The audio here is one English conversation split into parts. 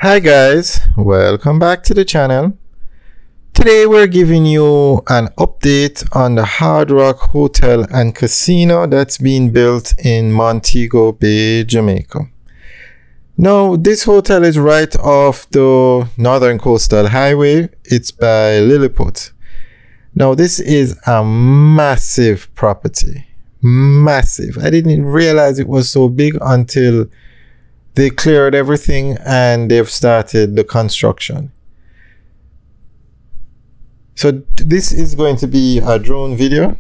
Hi guys, welcome back to the channel. Today we're giving you an update on the Hard Rock Hotel and Casino that's being built in Montego Bay, Jamaica. Now this hotel is right off the Northern Coastal Highway. It's by Lilliput. Now this is a massive property. Massive. I didn't realize it was so big until they cleared everything and they've started the construction. So this is going to be a drone video.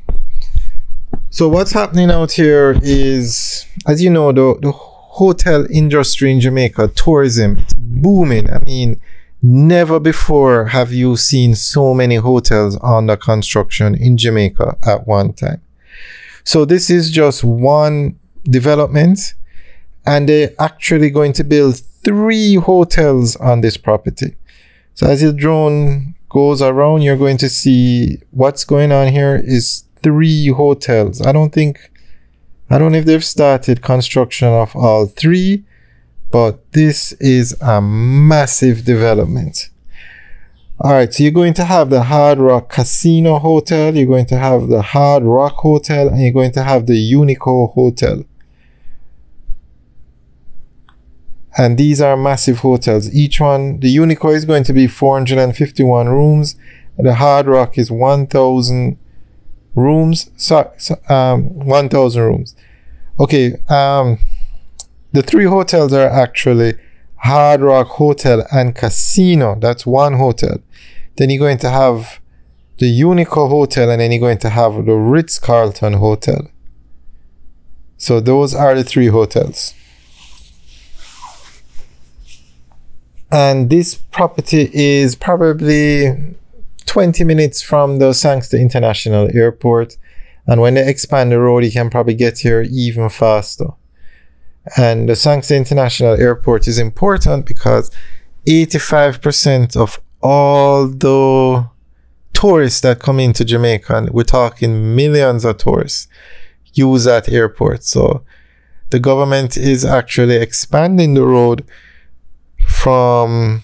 So what's happening out here is, as you know, the hotel industry in Jamaica, tourism, it's booming. I mean, never before have you seen so many hotels under construction in Jamaica at one time. So this is just one development. And they're actually going to build 3 hotels on this property. So as your drone goes around, you're going to see what's going on here is 3 hotels. I don't know if they've started construction of all 3, but this is a massive development. All right, so you're going to have the Hard Rock Casino Hotel, you're going to have the Hard Rock Hotel, and you're going to have the Unico Hotel. And these are massive hotels. Each one, the Unico is going to be 451 rooms. The Hard Rock is 1,000 rooms. 1,000 rooms. Okay, the 3 hotels are actually Hard Rock Hotel and Casino. That's one hotel. Then you're going to have the Unico Hotel, and then you're going to have the Ritz-Carlton Hotel. So those are the 3 hotels. And this property is probably 20 minutes from the Sangster International Airport. And when they expand the road, you can probably get here even faster. And the Sangster International Airport is important because 85% of all the tourists that come into Jamaica, and we're talking millions of tourists, use that airport. So the government is actually expanding the road from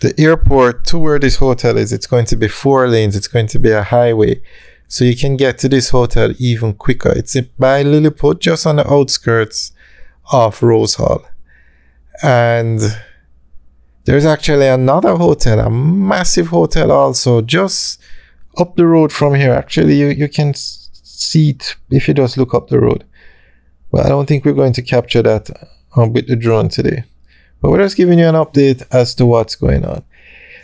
the airport to where this hotel is. It's going to be 4 lanes. It's going to be a highway. So you can get to this hotel even quicker. It's by Lilliput, just on the outskirts of Rose Hall. And there's actually another hotel, a massive hotel also, just up the road from here. Actually, you can see it if you just look up the road. But I don't think we're going to capture that with the drone today. But we're just giving you an update as to what's going on.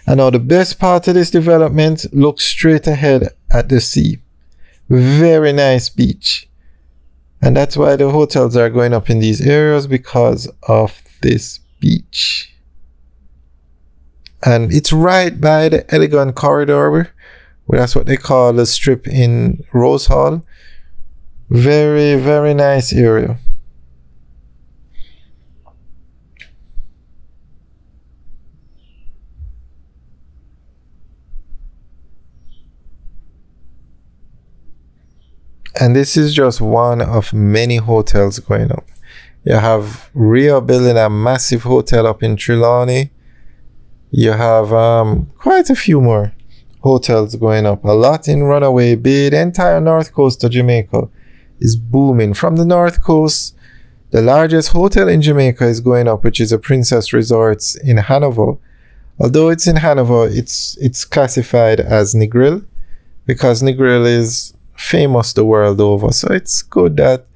And now the best part of this development looks straight ahead at the sea. Very nice beach. And that's why the hotels are going up in these areas, because of this beach. And it's right by the Elegant Corridor, where that's what they call the strip in Rose Hall. Very, very nice area. And this is just one of many hotels going up. You have Rio building a massive hotel up in Trelawney. You have quite a few more hotels going up. A lot in Runaway Bay. The entire north coast of Jamaica is booming. From the north coast, the largest hotel in Jamaica is going up, which is a Princess Resorts in Hanover. Although it's in Hanover, it's classified as Negril, because Negril is famous the world over. So it's good that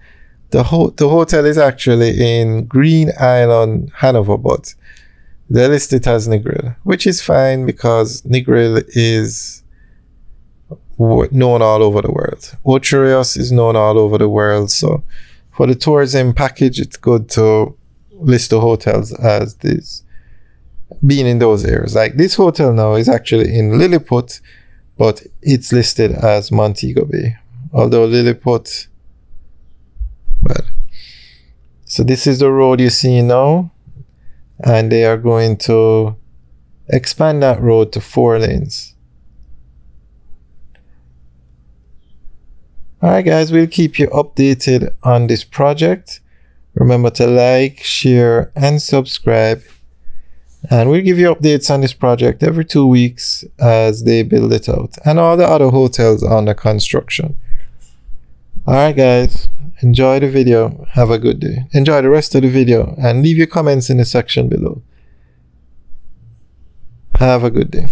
the hotel is actually in Green Island, Hanover, but they list it as Negril, which is fine because Negril is known all over the world. Ocho Rios is known all over the world. So for the tourism package, it's good to list the hotels as this, being in those areas. Like this hotel now is actually in Lilliput, but it's listed as Montego Bay. Although Lilliput, well, so this is the road you see now. And they are going to expand that road to 4 lanes. Alright guys, we'll keep you updated on this project. Remember to like, share, and subscribe. And we'll give you updates on this project every 2 weeks as they build it out, and all the other hotels under construction. Alright guys, enjoy the video. Have a good day. Enjoy the rest of the video and leave your comments in the section below. Have a good day.